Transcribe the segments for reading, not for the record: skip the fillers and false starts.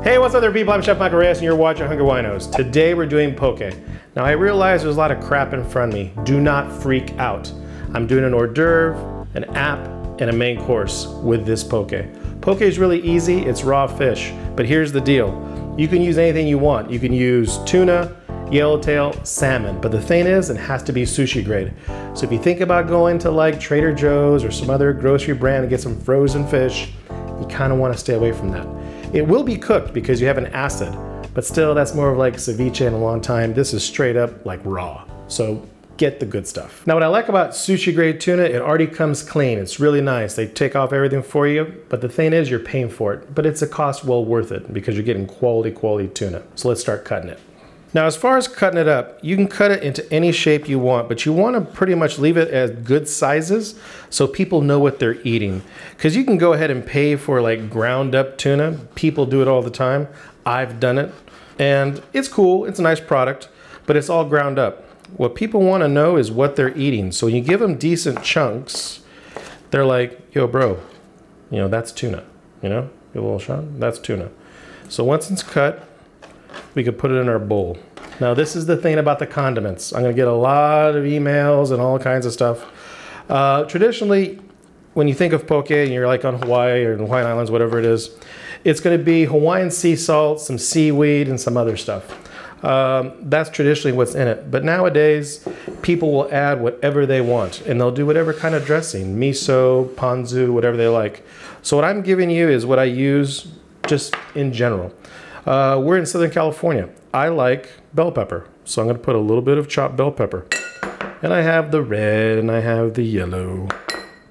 Hey, what's up there people? I'm Chef Michael Reyes and you're watching Hungry Winos. Today we're doing poke. Now I realize there's a lot of crap in front of me. Do not freak out. I'm doing an hors d'oeuvre, an app, and a main course with this poke. Poke is really easy, it's raw fish, but here's the deal. You can use anything you want. You can use tuna, yellowtail, salmon, but the thing is, it has to be sushi grade. So if you think about going to like Trader Joe's or some other grocery brand and get some frozen fish, you kind of want to stay away from that. It will be cooked because you have an acid, but still that's more of like ceviche in a long time. This is straight up like raw. So get the good stuff. Now what I like about sushi grade tuna, it already comes clean. It's really nice. They take off everything for you, but the thing is you're paying for it, but it's a cost well worth it because you're getting quality tuna. So let's start cutting it. Now as far as cutting it up, you can cut it into any shape you want, but you want to pretty much leave it as good sizes so people know what they're eating. Because you can go ahead and pay for like ground up tuna. People do it all the time. I've done it and it's cool. It's a nice product, but it's all ground up. What people want to know is what they're eating. So when you give them decent chunks, they're like, yo bro, you know, that's tuna, you know, get a little shot, that's tuna. So once it's cut, we could put it in our bowl. Now this is the thing about the condiments. I'm gonna get a lot of emails and all kinds of stuff. Traditionally, when you think of poke and you're like on Hawaii or in Hawaiian Islands, whatever it is, it's gonna be Hawaiian sea salt, some seaweed, and some other stuff. That's traditionally what's in it. But nowadays, people will add whatever they want and they'll do whatever kind of dressing, miso, ponzu, whatever they like. So what I'm giving you is what I use just in general. We're in Southern California. I like bell pepper, so I'm going to put a little bit of chopped bell pepper. And I have the red, and I have the yellow,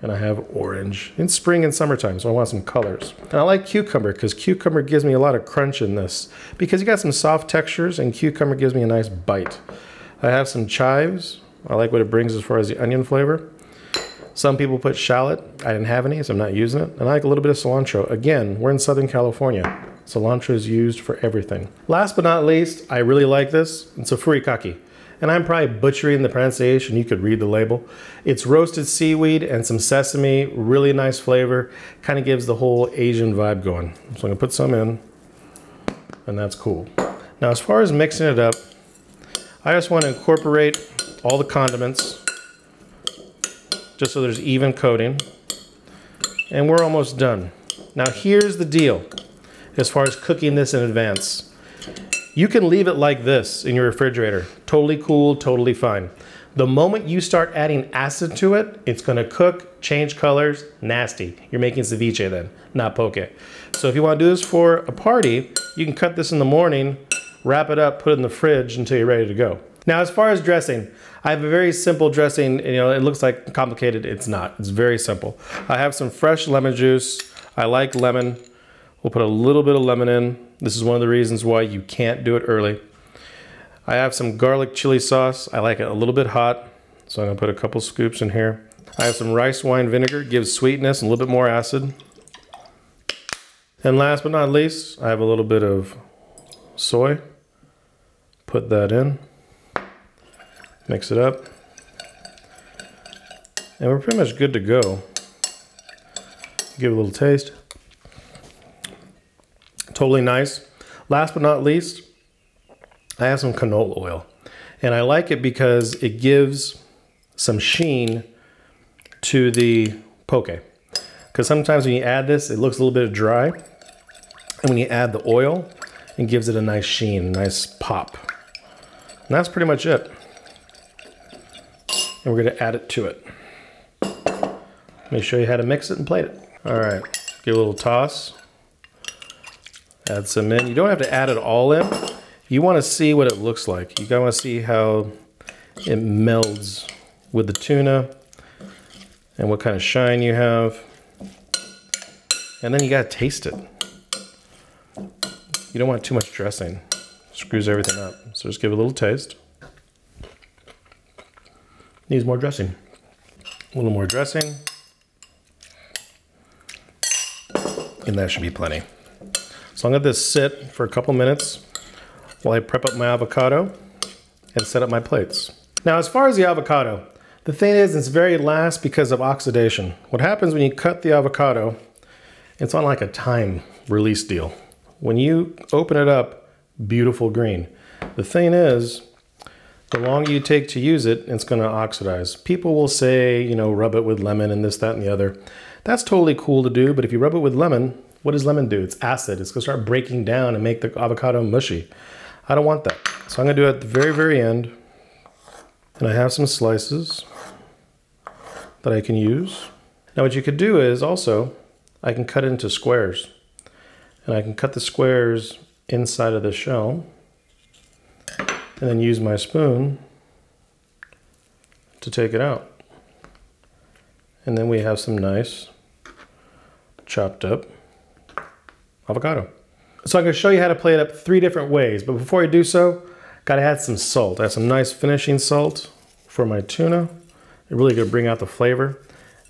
and I have orange. In spring and summertime, so I want some colors. And I like cucumber, because cucumber gives me a lot of crunch in this. Because you got some soft textures, and cucumber gives me a nice bite. I have some chives. I like what it brings as far as the onion flavor. Some people put shallot. I didn't have any, so I'm not using it. And I like a little bit of cilantro. Again, we're in Southern California. Cilantro is used for everything. Last but not least, I really like this. It's a Furikake. And I'm probably butchering the pronunciation. You could read the label. It's roasted seaweed and some sesame. Really nice flavor. Kind of gives the whole Asian vibe going. So I'm going to put some in. And that's cool. Now as far as mixing it up, I just want to incorporate all the condiments just so there's even coating. And we're almost done. Now here's the deal. As far as cooking this in advance. You can leave it like this in your refrigerator. Totally cool, totally fine. The moment you start adding acid to it, it's gonna cook, change colors, nasty. You're making ceviche then, not poke. So if you wanna do this for a party, you can cut this in the morning, wrap it up, put it in the fridge until you're ready to go. Now as far as dressing, I have a very simple dressing. You know, it looks like complicated, it's not. It's very simple. I have some fresh lemon juice. I like lemon. We'll put a little bit of lemon in. This is one of the reasons why you can't do it early. I have some garlic chili sauce. I like it a little bit hot, so I'm gonna put a couple scoops in here. I have some rice wine vinegar, gives sweetness and a little bit more acid. And last but not least, I have a little bit of soy. Put that in, mix it up. And we're pretty much good to go. Give it a little taste. Totally nice. Last but not least, I have some canola oil. And I like it because it gives some sheen to the poke. Because sometimes when you add this, it looks a little bit dry. And when you add the oil, it gives it a nice sheen, a nice pop. And that's pretty much it. And we're gonna add it to it. Let me show you how to mix it and plate it. All right, give it a little toss. Add some in. You don't have to add it all in. You want to see what it looks like. You want to see how it melds with the tuna and what kind of shine you have. And then you got to taste it. You don't want too much dressing. It screws everything up. So just give it a little taste. Needs more dressing. A little more dressing. And that should be plenty. So I'm gonna let this sit for a couple minutes while I prep up my avocado and set up my plates. Now, as far as the avocado, the thing is it's very last because of oxidation. What happens when you cut the avocado, it's on like a time release deal. When you open it up, beautiful green. The thing is, the longer you take to use it, it's gonna oxidize. People will say, you know, rub it with lemon and this, that, and the other. That's totally cool to do, but if you rub it with lemon, what does lemon do? It's acid. It's gonna start breaking down and make the avocado mushy. I don't want that. So I'm gonna do it at the very, very end. And I have some slices that I can use. Now what you could do is also, I can cut it into squares. And I can cut the squares inside of the shell. And then use my spoon to take it out. And then we have some nice chopped up avocado. So I'm going to show you how to plate it up 3 different ways, but before I do so, gotta add some salt. I have some nice finishing salt for my tuna. It really gonna bring out the flavor.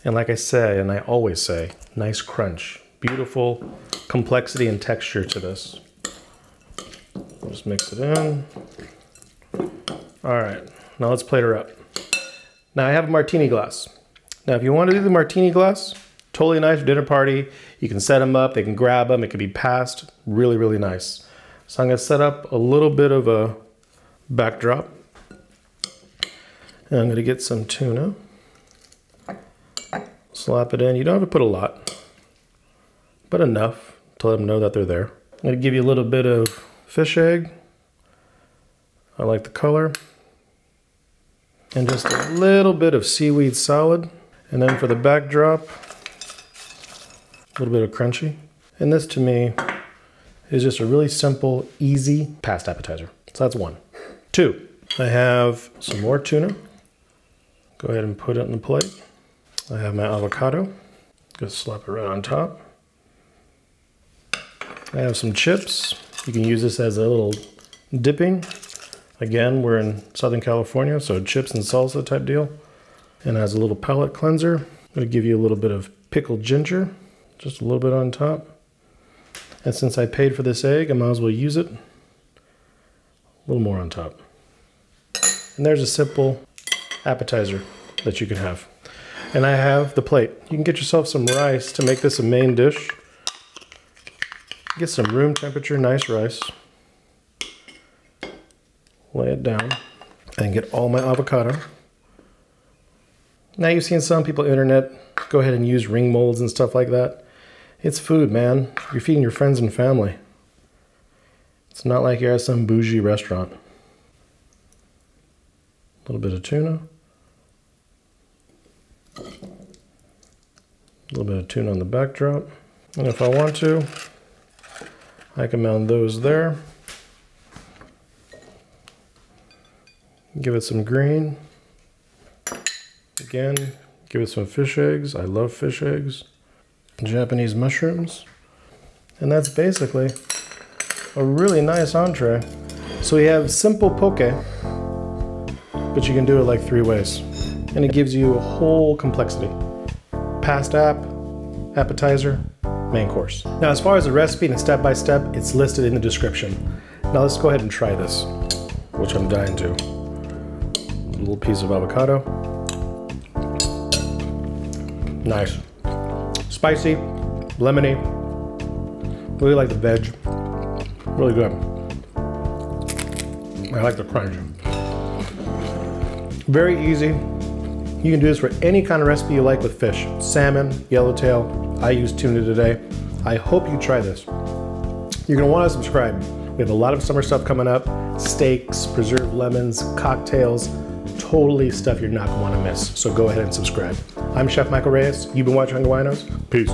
And like I say, and I always say, nice crunch. Beautiful complexity and texture to this. I'll just mix it in. All right, now let's plate her up. Now I have a martini glass. Now if you want to do the martini glass, totally nice for dinner party. You can set them up, they can grab them, it can be passed. Really, really nice. So I'm gonna set up a little bit of a backdrop. And I'm gonna get some tuna. Slap it in. You don't have to put a lot, but enough to let them know that they're there. I'm gonna give you a little bit of fish egg. I like the color. And just a little bit of seaweed salad. And then for the backdrop, a little bit of crunchy. And this to me is just a really simple, easy pasta appetizer. So that's 1. 2, I have some more tuna. Go ahead and put it in the plate. I have my avocado. Just slap it right on top. I have some chips. You can use this as a little dipping. Again, we're in Southern California, so chips and salsa type deal. And as a little palate cleanser, I'm gonna give you a little bit of pickled ginger, just a little bit on top. And since I paid for this egg, I might as well use it. A little more on top. And there's a simple appetizer that you can have. And I have the plate. You can get yourself some rice to make this a main dish. Get some room temperature, nice rice. Lay it down and get all my avocado. Now you've seen some people on the internet go ahead and use ring molds and stuff like that. It's food, man. You're feeding your friends and family. It's not like you're at some bougie restaurant. A little bit of tuna. A little bit of tuna on the backdrop. And if I want to, I can mount those there. Give it some green. Again, give it some fish eggs. I love fish eggs. Japanese mushrooms. And that's basically a really nice entree. So we have simple poke, but you can do it like 3 ways. And it gives you a whole complexity. Past app, appetizer, main course. Now as far as the recipe and step-by-step, it's listed in the description. Now let's go ahead and try this, which I'm dying to. A little piece of avocado. Nice. Spicy, lemony. Really like the veg. Really good. I like the crunch. Very easy. You can do this for any kind of recipe you like with fish. Salmon, yellowtail. I use tuna today. I hope you try this. You're gonna wanna subscribe. We have a lot of summer stuff coming up. Steaks, preserved lemons, cocktails. Totally stuff you're not gonna wanna miss. So go ahead and subscribe. I'm Chef Michael Reyes. You've been watching Hungry Winos. Peace.